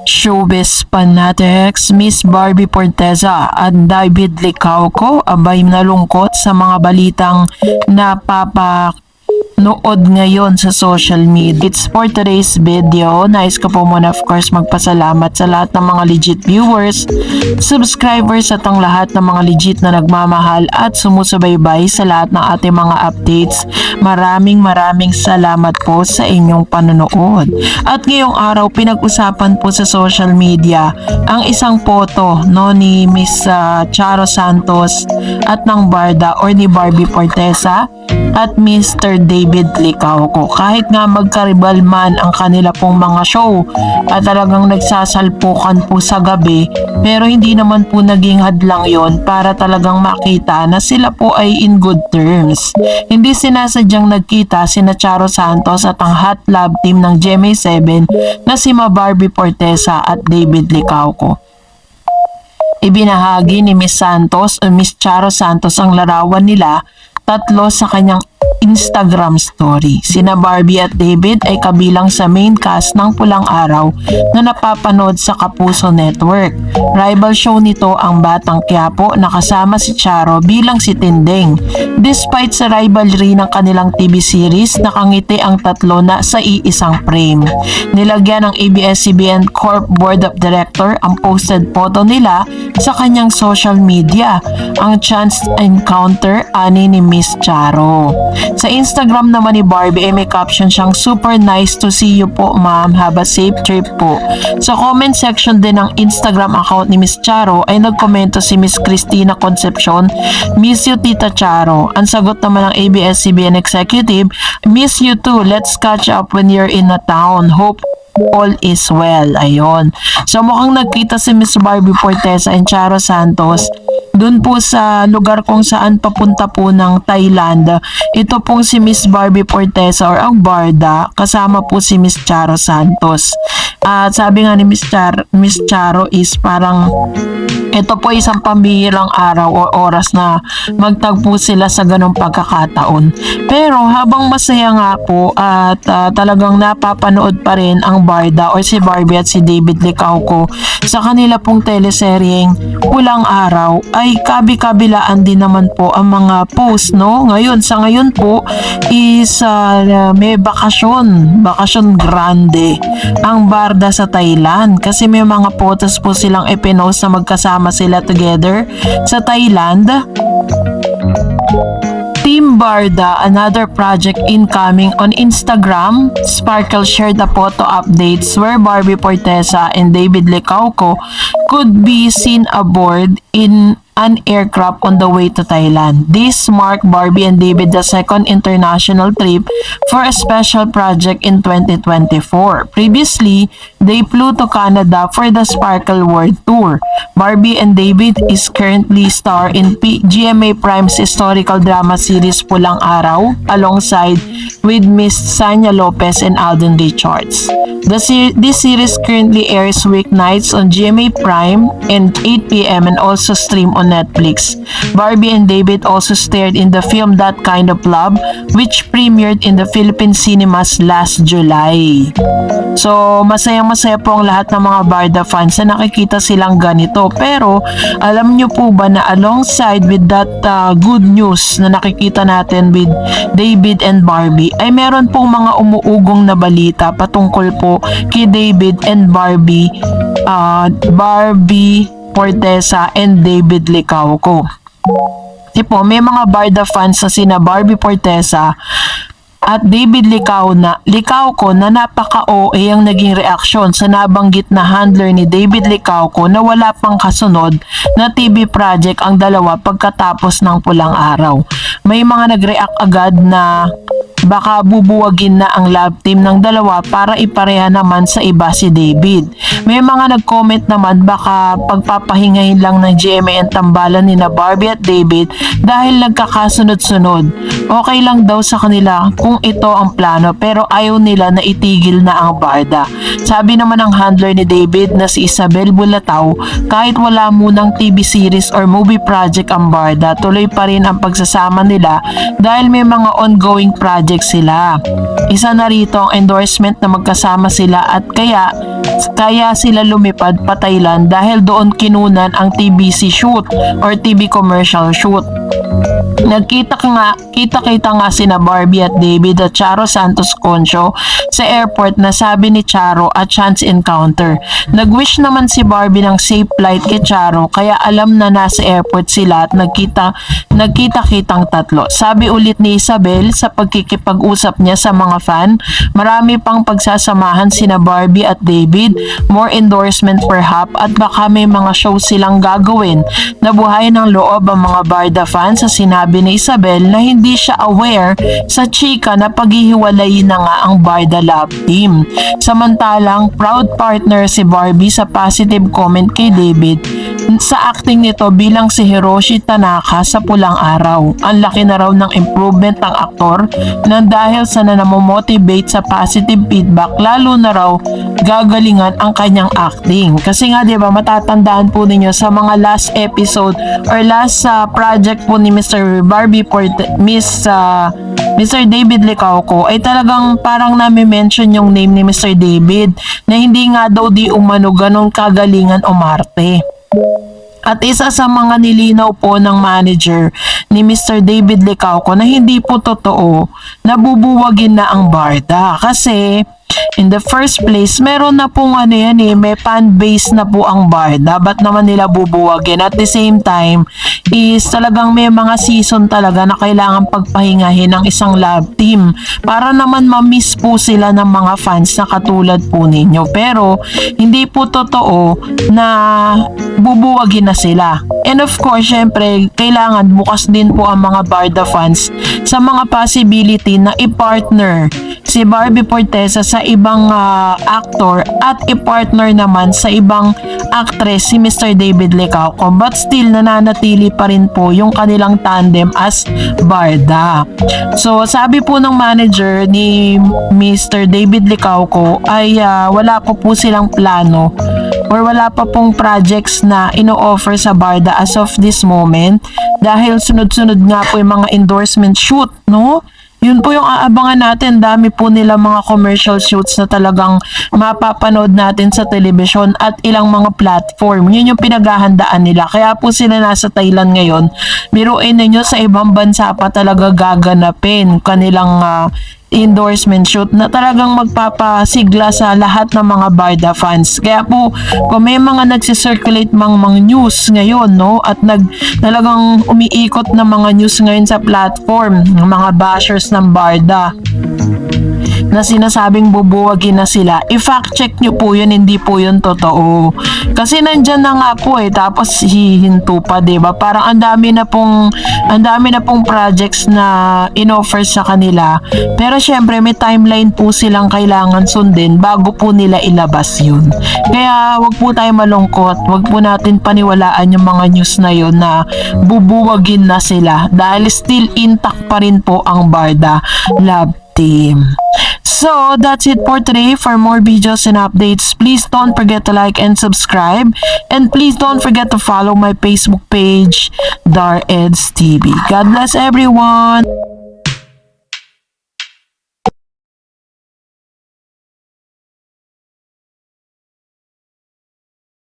Showbiz fanatics, Miss Barbie Forteza at David Licauco abay nalungkot sa mga balitang napapanood ngayon sa social media. It's for today's video. Nais ko po muna of course magpasalamat sa lahat ng mga legit viewers, subscribers at ang lahat ng mga legit na nagmamahal at sumusubaybay sa lahat ng ating mga updates. Maraming salamat po sa inyong panonood. At ngayong araw pinag-usapan po sa social media ang isang photo ni Miss Charo Santos at ng Barda or ni Barbie Forteza at Mr. David Licauco. Kahit nga magkaribal man ang kanila pong mga show at talagang nagsasalpukan po sa gabi, pero hindi naman po naging hadlang yon para talagang makita na sila po ay in good terms. Hindi sinasadyang nagkita sina Charo Santos at ang hot love team ng GMA7 na si Barbie Forteza at David Licauco. Ibinahagi ni Miss Charo Santos ang larawan nila tatlo sa kanyang Instagram story. Sina Barbie at David ay kabilang sa main cast ng Pulang Araw na napapanood sa Kapuso Network. Rival show nito ang Batang Quiapo na kasama si Charo bilang si Tinding. Despite sa rivalry ng kanilang TV series, nakangiti ang tatlo na sa iisang frame. Nilagyan ng ABS-CBN Corp Board of Director ang posted photo nila sa kanyang social media. Ang chance encounter ani ni Miss Charo. Sa Instagram naman ni Barbie ay may caption siyang super nice to see you po ma'am, have a safe trip po. Sa comment section din ng Instagram account ni Miss Charo ay nagkomento si Miss Cristina Concepcion, miss you Tita Charo. Ang sagot naman ng ABS-CBN executive, miss you too, let's catch up when you're in a town, hope all is well. Ayon. So mukhang nagkita si Miss Barbie Forteza and Charo Santos dun po sa lugar kung saan papunta po ng Thailand. Ito pong si Miss Barbie Forteza or ang Barda, kasama po si Miss Charo Santos. At sabi nga ni Miss Charo is parang ito po isang pambihirang araw o oras na magtagpo sila sa ganong pagkakataon. Pero habang masaya nga po at talagang napapanood pa rin ang Barda or si Barbie at si David Licauco sa kanila pong teleseryeng Pulang Araw, ay kabi-kabilaan din naman po ang mga post ngayon. Sa ngayon po is may bakasyon grande ang Barda sa Thailand kasi may mga photos po silang ipinost na magkasama sila together sa Thailand. Team Barda, another project incoming on Instagram. Sparkle shared the photo updates where Barbie Forteza and David Licauco could be seen aboard in an aircraft on the way to Thailand. This marked Barbie and David the second international trip for a special project in 2024. Previously, they flew to Canada for the Sparkle World Tour. Barbie and David is currently star in GMA Prime's historical drama series Pulang Araw alongside with Miss Sanya Lopez and Alden Richards. This series currently airs weeknights on GMA Prime and 8 p.m. and also stream on Netflix. Barbie and David also starred in the film That Kind of Love, which premiered in the Philippine cinemas last July. So, masayang-masaya po ang lahat ng mga Barda fans na nakikita silang ganito. Pero, alam nyo po ba na alongside with that good news na nakikita natin with David and Barbie, ay meron pong mga umuugong na balita patungkol po kay David and Barbie Forteza and David Licauco. Kasi po, may mga Barda fans na sina Barbie Forteza at David Licauco na napaka-OA ang naging reaksyon sa nabanggit na handler ni David Licauco na wala pang kasunod na TV project ang dalawa pagkatapos ng Pulang Araw. May mga nag-react agad na baka bubuwagin na ang love team ng dalawa para ipareha naman sa iba si David. May mga nag-comment naman baka pagpapahingahin lang ng GMA ang tambalan ni na Barbie at David dahil nagkakasunod-sunod. Okay lang daw sa kanila kung ito ang plano pero ayaw nila na itigil na ang Barda. Sabi naman ng handler ni David na si Isabel Bulatao, kahit wala munang TV series or movie project ang Barda, tuloy pa rin ang pagsasama nila dahil may mga ongoing project project sila. Isa na rito ang endorsement na magkasama sila at kaya sila lumipad pa Thailand dahil doon kinunan ang TBC shoot or TV commercial shoot. Kita nga sina Barbie at David at Charo Santos Concho sa airport na sabi ni Charo at chance encounter. Nag-wish naman si Barbie ng safe flight kay Charo kaya alam na nasa airport sila at nagkita-kitang tatlo. Sabi ulit ni Isabel sa pagkikipag-usap niya sa mga fan, marami pang pagsasamahan sina Barbie at David, more endorsement perhaps at baka may mga show silang gagawin. Nabuhay ng loob ang mga Barda fans sa sinabi ni Isabel na hindi siya aware sa chika na paghihiwalayin na nga ang Barda Love Team. Samantalang proud partner si Barbie sa positive comment kay David sa acting nito bilang si Hiroshi Tanaka sa Pulang Araw. Ang laki na raw ng improvement ng aktor nang dahil sa nanamomotivate sa positive feedback, lalo na raw gagalingan ang kanyang acting. Kasi nga 'di ba matatandaan po ninyo sa mga last episode or last project po ni Mr. Barbie for Mr. David Licauco ay talagang parang nami-mention yung name ni Mr. David na hindi nga daw di umano ganun kagalingan o marte. At isa sa mga nilinaw po ng manager ni Mr. David Licauco na hindi po totoo na bubuwagin na ang Barda kasi in the first place, meron na pong may fan base na po ang Barda. Ba't naman nila bubuwagin? At the same time, is talagang may mga season talaga na kailangan pagpahingahin ng isang love team para naman ma-miss po sila ng mga fans na katulad po ninyo. Pero, hindi po totoo na bubuwagin na sila. And of course, syempre, kailangan bukas din po ang mga Barda fans sa mga possibility na i-partner si Barbie Fortesa sa ibang actor at i-partner naman sa ibang actress si Mr. David Licauco, but still nananatili pa rin po yung kanilang tandem as Barda. So sabi po ng manager ni Mr. David Licauco ay wala po silang plano or wala pa pong projects na ino-offer sa Barda as of this moment dahil sunod-sunod nga po yung mga endorsement shoot, no? Yun po yung aabangan natin. Dami po nila mga commercial shoots na talagang mapapanood natin sa telebisyon at ilang mga platform. Yun yung pinaghahandaan nila. Kaya po sila nasa Thailand ngayon. Biruin ninyo sa ibang bansa pa talaga gaganapin kanilang endorsement shoot na talagang magpapasigla sa lahat ng mga Barda fans. Kaya po, kung may mga nagsisirculate mga news ngayon, no, at talagang umiikot na mga news ngayon sa platform, ng mga bashers ng Barda na sinasabing bubuwagin na sila, i-fact check nyo po yun, hindi po yun totoo. Kasi nandyan na nga po tapos hihinto pa, diba? Parang ang dami na pong projects na in-offer sa kanila. Pero syempre may timeline po silang kailangan sundin bago po nila ilabas yun. Kaya wag po tayo malungkot, wag po natin paniwalaan yung mga news na yun na bubuwagin na sila dahil still intact pa rin po ang Barda Love Team. So, that's it for today. For more videos and updates, please don't forget to like and subscribe. And please don't forget to follow my Facebook page, Dar Eds TV. God bless everyone!